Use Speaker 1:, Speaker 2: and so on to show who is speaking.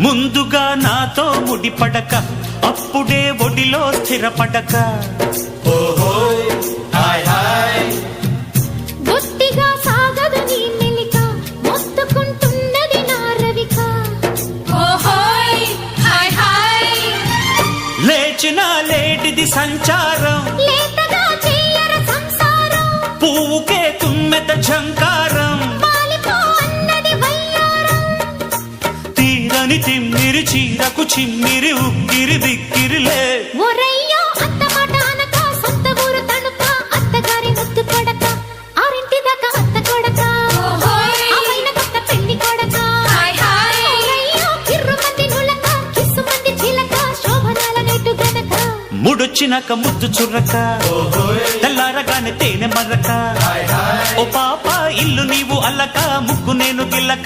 Speaker 1: ముందుగా నాతో ముడిపడక అప్పుడే ఒడిలో స్థిరపడక
Speaker 2: గట్టిగా సాగదు నీ మెలిక మొత్తుకుంటున్నది నా రవిక
Speaker 1: లేచిన లేటిది సంచారం
Speaker 2: లేతగా చెయ్యర సంసారం
Speaker 1: పువ్వుకే తుమ్మెద ఝంకారం
Speaker 2: పాలిపోన్నది వయ్యారం
Speaker 1: తీరని తిమ్మిరి చీరకు చిమ్మిరి ఉక్కిరి బిక్కిరిలే
Speaker 2: ఒరయ్యో అత్త మాట అనక సొంత ఊరు తణుక అత్తగారి ముద్దు కొడక ఆరింటి దాకా అత్త కొడక అమ్మైన కొత్త పెళ్లి కొడక ఒరయ్యో కిర్రు మంది నులక కిస్సు మంది చిలక శోభనాల నెట్టు గనక
Speaker 1: ముడొచ్చినాక ముద్దు చుర్రక తెల్లారగానే తేనె మర్రక ఓ పాప ఇల్లు నీవు అల్లక ముగ్గు నేను గిల్లక